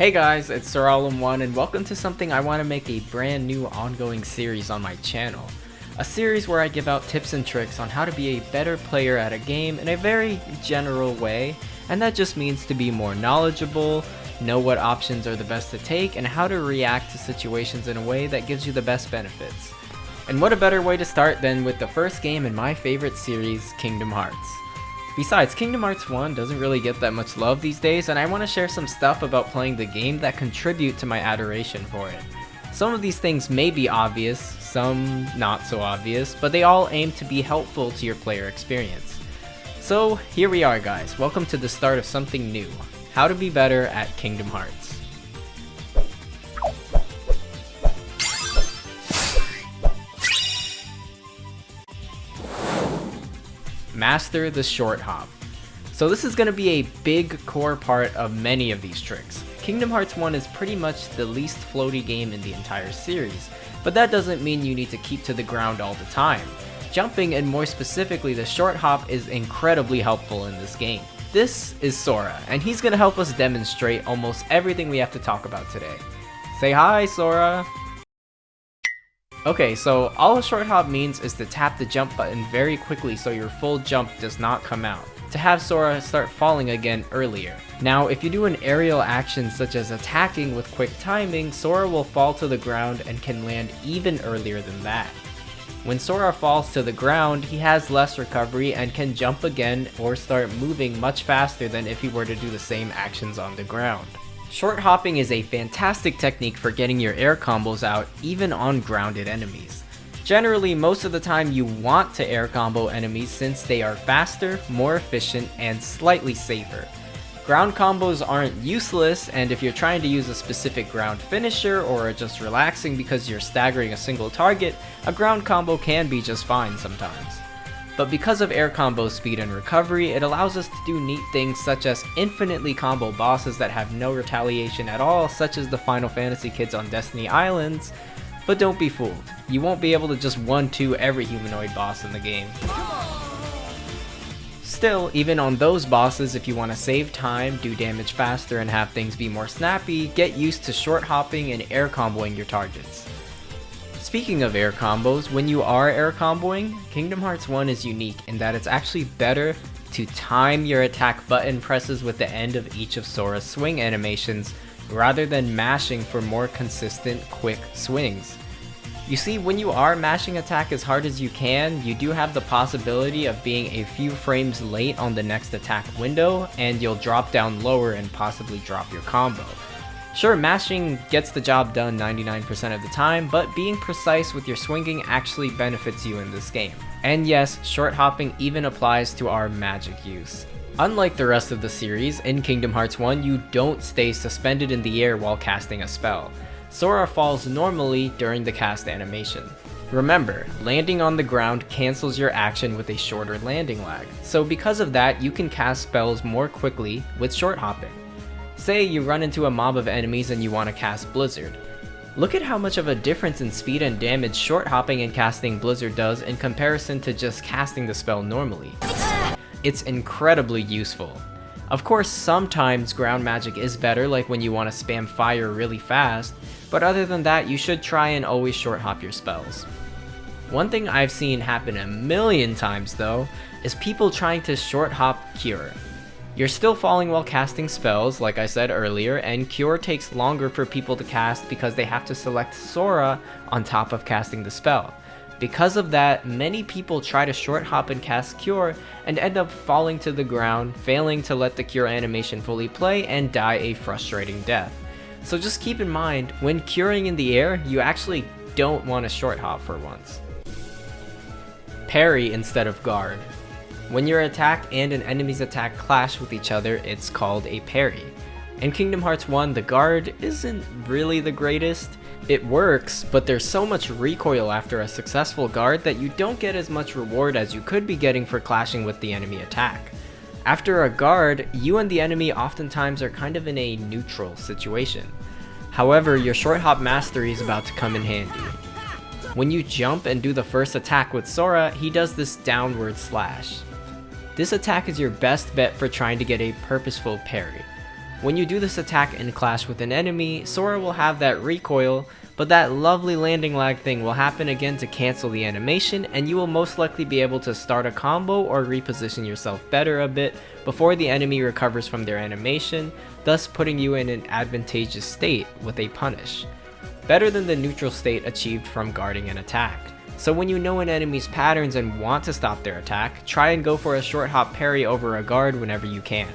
Hey guys, it's SirAlum1 and welcome to something I want to make a brand new ongoing series on my channel. A series where I give out tips and tricks on how to be a better player at a game in a very general way, and that just means to be more knowledgeable, know what options are the best to take, and how to react to situations in a way that gives you the best benefits. And what a better way to start than with the first game in my favorite series, Kingdom Hearts. Besides, Kingdom Hearts 1 doesn't really get that much love these days, and I want to share some stuff about playing the game that contribute to my adoration for it. Some of these things may be obvious, some not so obvious, but they all aim to be helpful to your player experience. So here we are guys, welcome to the start of something new, how to be better at Kingdom Hearts. Master the short hop. So this is going to be a big core part of many of these tricks. Kingdom Hearts 1 is pretty much the least floaty game in the entire series, but that doesn't mean you need to keep to the ground all the time. Jumping, and more specifically the short hop, is incredibly helpful in this game. This is Sora, and he's going to help us demonstrate almost everything we have to talk about today. Say hi, Sora! Okay, so all a short hop means is to tap the jump button very quickly so your full jump does not come out, to have Sora start falling again earlier. Now, if you do an aerial action such as attacking with quick timing, Sora will fall to the ground and can land even earlier than that. When Sora falls to the ground, he has less recovery and can jump again or start moving much faster than if he were to do the same actions on the ground. Short hopping is a fantastic technique for getting your air combos out even on grounded enemies. Generally, most of the time you want to air combo enemies since they are faster, more efficient, and slightly safer. Ground combos aren't useless, and if you're trying to use a specific ground finisher or are just relaxing because you're staggering a single target, a ground combo can be just fine sometimes. But because of air combo speed and recovery, it allows us to do neat things such as infinitely combo bosses that have no retaliation at all, such as the Final Fantasy kids on Destiny Islands. But don't be fooled, you won't be able to just 1-2 every humanoid boss in the game. Still, even on those bosses, if you want to save time, do damage faster, and have things be more snappy, get used to short hopping and air comboing your targets. Speaking of air combos, when you are air comboing, Kingdom Hearts 1 is unique in that it's actually better to time your attack button presses with the end of each of Sora's swing animations rather than mashing for more consistent, quick swings. You see, when you are mashing attack as hard as you can, you do have the possibility of being a few frames late on the next attack window, and you'll drop down lower and possibly drop your combo. Sure, mashing gets the job done 99% of the time, but being precise with your swinging actually benefits you in this game. And yes, short hopping even applies to our magic use. Unlike the rest of the series, in Kingdom Hearts 1 you don't stay suspended in the air while casting a spell. Sora falls normally during the cast animation. Remember, landing on the ground cancels your action with a shorter landing lag, so because of that you can cast spells more quickly with short hopping. Say you run into a mob of enemies and you want to cast Blizzard. Look at how much of a difference in speed and damage short hopping and casting Blizzard does in comparison to just casting the spell normally. It's incredibly useful. Of course, sometimes ground magic is better, like when you want to spam fire really fast, but other than that, you should try and always short hop your spells. One thing I've seen happen a million times though, is people trying to short hop Cure. You're still falling while casting spells, like I said earlier, and Cure takes longer for people to cast because they have to select Sora on top of casting the spell. Because of that, many people try to short hop and cast Cure and end up falling to the ground, failing to let the Cure animation fully play, and die a frustrating death. So just keep in mind, when curing in the air, you actually don't want to short hop for once. Parry instead of guard. When your attack and an enemy's attack clash with each other, it's called a parry. In Kingdom Hearts 1, the guard isn't really the greatest. It works, but there's so much recoil after a successful guard that you don't get as much reward as you could be getting for clashing with the enemy attack. After a guard, you and the enemy oftentimes are kind of in a neutral situation. However, your short hop mastery is about to come in handy. When you jump and do the first attack with Sora, he does this downward slash. This attack is your best bet for trying to get a purposeful parry. When you do this attack and clash with an enemy, Sora will have that recoil, but that lovely landing lag thing will happen again to cancel the animation, and you will most likely be able to start a combo or reposition yourself better a bit before the enemy recovers from their animation, thus putting you in an advantageous state with a punish. Better than the neutral state achieved from guarding an attack. So when you know an enemy's patterns and want to stop their attack, try and go for a short hop parry over a guard whenever you can.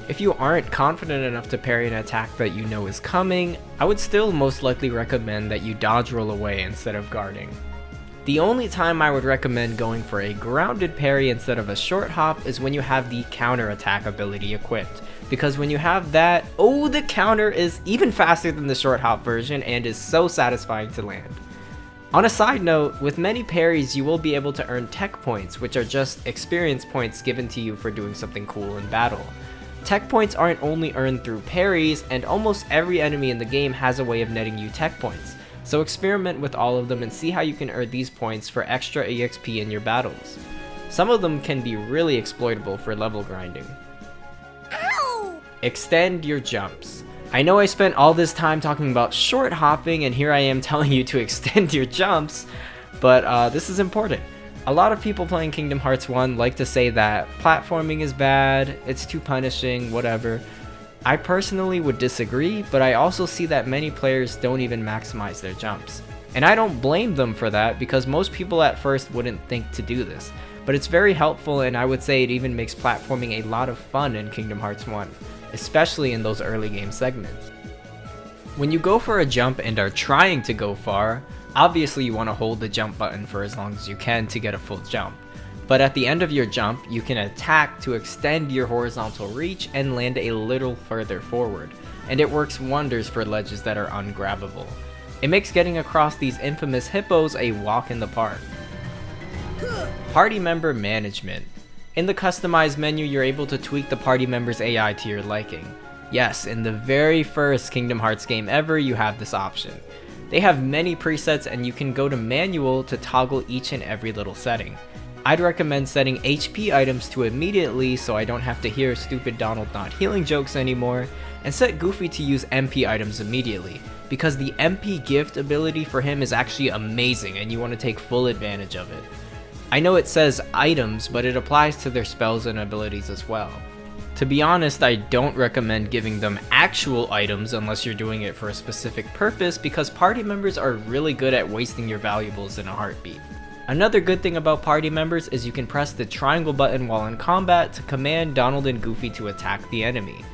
If you aren't confident enough to parry an attack that you know is coming, I would still most likely recommend that you dodge roll away instead of guarding. The only time I would recommend going for a grounded parry instead of a short hop is when you have the counter attack ability equipped, because when you have that, oh, the counter is even faster than the short hop version and is so satisfying to land. On a side note, with many parries you will be able to earn tech points, which are just experience points given to you for doing something cool in battle. Tech points aren't only earned through parries, and almost every enemy in the game has a way of netting you tech points, so experiment with all of them and see how you can earn these points for extra EXP in your battles. Some of them can be really exploitable for level grinding. Ow! Extend your jumps. I know I spent all this time talking about short hopping, and here I am telling you to extend your jumps, but this is important. A lot of people playing Kingdom Hearts 1 like to say that platforming is bad, it's too punishing, whatever. I personally would disagree, but I also see that many players don't even maximize their jumps. And I don't blame them for that, because most people at first wouldn't think to do this. But it's very helpful, and I would say it even makes platforming a lot of fun in Kingdom Hearts 1, especially in those early game segments. When you go for a jump and are trying to go far, obviously you want to hold the jump button for as long as you can to get a full jump. But at the end of your jump, you can attack to extend your horizontal reach and land a little further forward, and it works wonders for ledges that are ungrabbable. It makes getting across these infamous hippos a walk in the park. Party member management. In the customized menu, you're able to tweak the party member's AI to your liking. Yes, in the very first Kingdom Hearts game ever, you have this option. They have many presets, and you can go to manual to toggle each and every little setting. I'd recommend setting HP items to immediately so I don't have to hear stupid Donald not healing jokes anymore, and set Goofy to use MP items immediately, because the MP gift ability for him is actually amazing and you want to take full advantage of it. I know it says items, but it applies to their spells and abilities as well. To be honest, I don't recommend giving them actual items unless you're doing it for a specific purpose, because party members are really good at wasting your valuables in a heartbeat. Another good thing about party members is you can press the triangle button while in combat to command Donald and Goofy to attack the enemy.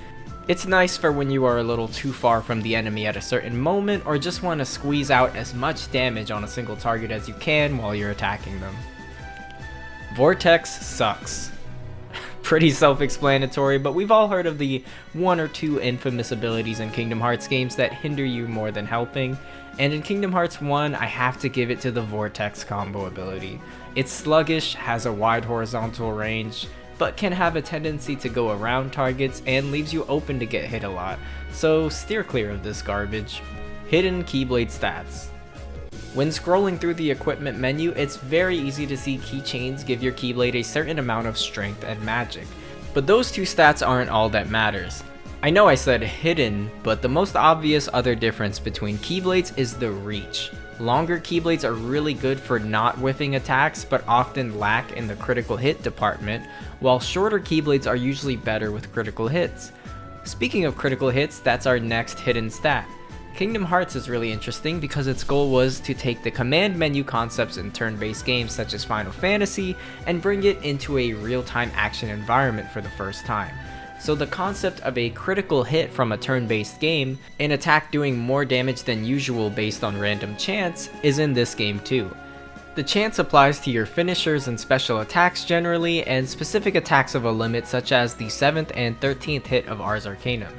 It's nice for when you are a little too far from the enemy at a certain moment, or just want to squeeze out as much damage on a single target as you can while you're attacking them. Vortex Sucks. Pretty self-explanatory, but we've all heard of the one or two infamous abilities in Kingdom Hearts games that hinder you more than helping, and in Kingdom Hearts 1, I have to give it to the Vortex combo ability. It's sluggish, has a wide horizontal range, but can have a tendency to go around targets and leaves you open to get hit a lot, so steer clear of this garbage. Hidden Keyblade stats. When scrolling through the equipment menu, it's very easy to see keychains give your Keyblade a certain amount of strength and magic, but those two stats aren't all that matters. I know I said hidden, but the most obvious other difference between Keyblades is the reach. Longer Keyblades are really good for not whiffing attacks, but often lack in the critical hit department, while shorter Keyblades are usually better with critical hits. Speaking of critical hits, that's our next hidden stat. Kingdom Hearts is really interesting because its goal was to take the command menu concepts in turn-based games such as Final Fantasy and bring it into a real-time action environment for the first time. So the concept of a critical hit from a turn-based game, an attack doing more damage than usual based on random chance, is in this game too. The chance applies to your finishers and special attacks generally, and specific attacks of a limit such as the 7th and 13th hit of Ars Arcanum.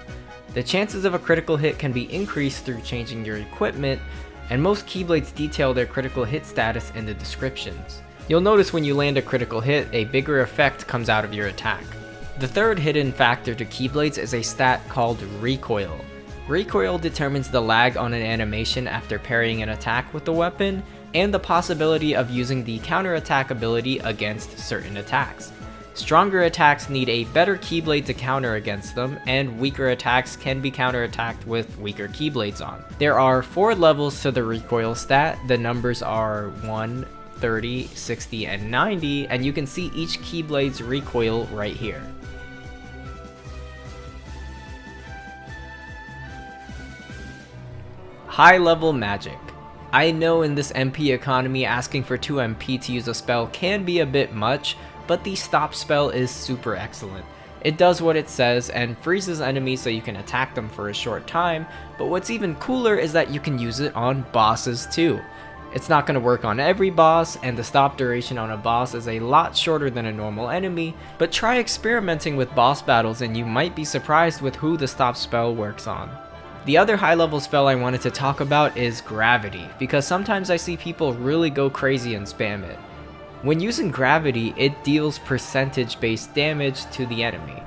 The chances of a critical hit can be increased through changing your equipment, and most Keyblades detail their critical hit status in the descriptions. You'll notice when you land a critical hit, a bigger effect comes out of your attack. The third hidden factor to Keyblades is a stat called Recoil. Recoil determines the lag on an animation after parrying an attack with the weapon, and the possibility of using the counterattack ability against certain attacks. Stronger attacks need a better Keyblade to counter against them, and weaker attacks can be counterattacked with weaker Keyblades on. There are 4 levels to the recoil stat. The numbers are 1, 30, 60, and 90, and you can see each Keyblade's recoil right here. High level magic. I know in this MP economy asking for 2 MP to use a spell can be a bit much, but the stop spell is super excellent. It does what it says and freezes enemies so you can attack them for a short time, but what's even cooler is that you can use it on bosses too. It's not going to work on every boss, and the stop duration on a boss is a lot shorter than a normal enemy, but try experimenting with boss battles and you might be surprised with who the stop spell works on. The other high level spell I wanted to talk about is Gravity, because sometimes I see people really go crazy and spam it. When using Gravity, it deals percentage based damage to the enemy.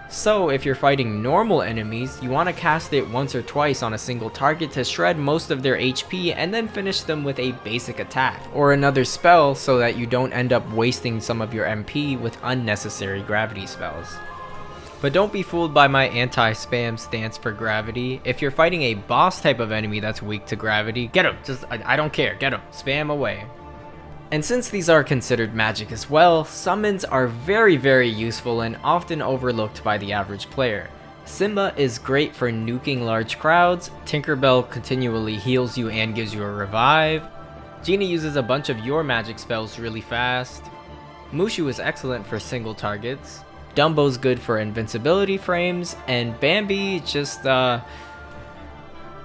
So if you're fighting normal enemies, you want to cast it once or twice on a single target to shred most of their HP and then finish them with a basic attack, or another spell so that you don't end up wasting some of your MP with unnecessary Gravity spells. But don't be fooled by my anti-spam stance for Gravity. If you're fighting a boss type of enemy that's weak to Gravity, get him! I don't care, get him! Spam away. And since these are considered magic as well, summons are very useful and often overlooked by the average player. Simba is great for nuking large crowds, Tinkerbell continually heals you and gives you a revive, Genie uses a bunch of your magic spells really fast, Mushu is excellent for single targets, Dumbo's good for invincibility frames, and Bambi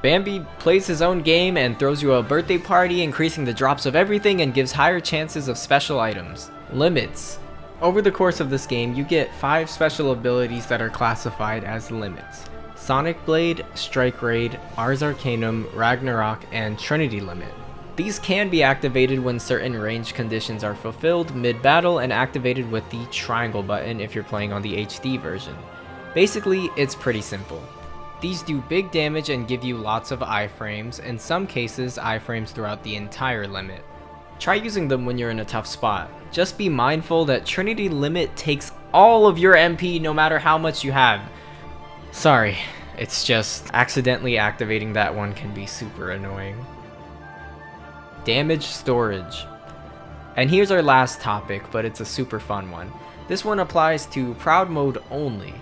Bambi plays his own game and throws you a birthday party, increasing the drops of everything and gives higher chances of special items. Limits. Over the course of this game, you get 5 special abilities that are classified as limits: Sonic Blade, Strike Raid, Ars Arcanum, Ragnarok, and Trinity Limit. These can be activated when certain range conditions are fulfilled mid-battle and activated with the triangle button if you're playing on the HD version. Basically, it's pretty simple. These do big damage and give you lots of iframes, in some cases iframes throughout the entire limit. Try using them when you're in a tough spot. Just be mindful that Trinity Limit takes all of your MP no matter how much you have. Sorry, it's just accidentally activating that one can be super annoying. Damage storage. And here's our last topic, but it's a super fun one. This one applies to Proud Mode only.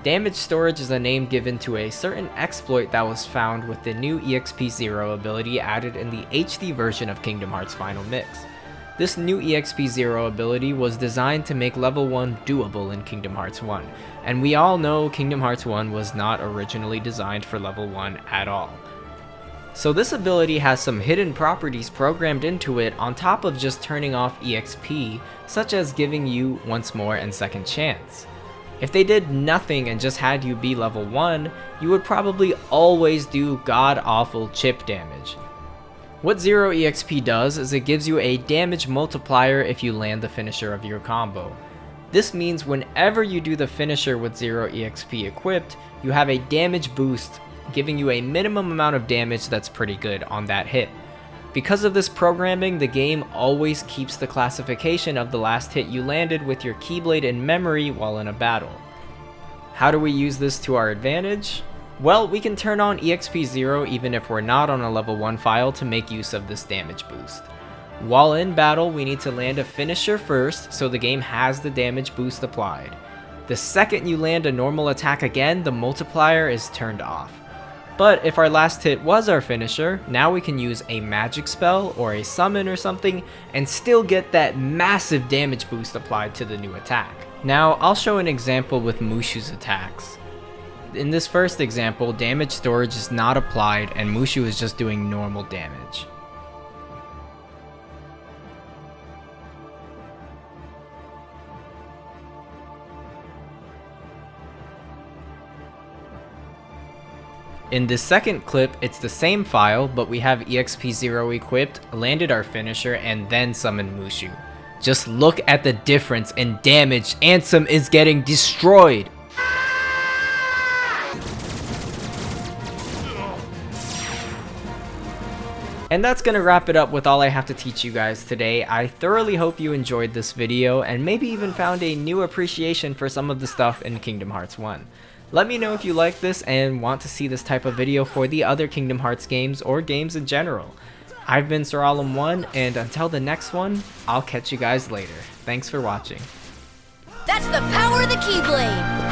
Damage storage is a name given to a certain exploit that was found with the new EXP0 ability added in the HD version of Kingdom Hearts Final Mix. This new EXP0 ability was designed to make level 1 doable in Kingdom Hearts 1, and we all know Kingdom Hearts 1 was not originally designed for level 1 at all. So this ability has some hidden properties programmed into it on top of just turning off EXP, such as giving you once more and second chance. If they did nothing and just had you be level 1, you would probably always do god-awful chip damage. What 0 EXP does is it gives you a damage multiplier if you land the finisher of your combo. This means whenever you do the finisher with 0 EXP equipped, you have a damage boost, giving you a minimum amount of damage that's pretty good on that hit. Because of this programming, the game always keeps the classification of the last hit you landed with your Keyblade in memory while in a battle. How do we use this to our advantage? Well, we can turn on EXP0 even if we're not on a level 1 file to make use of this damage boost. While in battle, we need to land a finisher first so the game has the damage boost applied. The second you land a normal attack again, the multiplier is turned off. But if our last hit was our finisher, now we can use a magic spell or a summon or something and still get that massive damage boost applied to the new attack. Now I'll show an example with Mushu's attacks. In this first example, damage storage is not applied and Mushu is just doing normal damage. In this second clip, it's the same file, but we have EXP0 equipped, landed our finisher, and then summoned Mushu. Just look at the difference in damage. Ansem is getting destroyed! And that's gonna wrap it up with all I have to teach you guys today. I thoroughly hope you enjoyed this video and maybe even found a new appreciation for some of the stuff in Kingdom Hearts 1. Let me know if you like this and want to see this type of video for the other Kingdom Hearts games or games in general. I've been SirAlum1, and until the next one, I'll catch you guys later. Thanks for watching. That's the power of the Keyblade!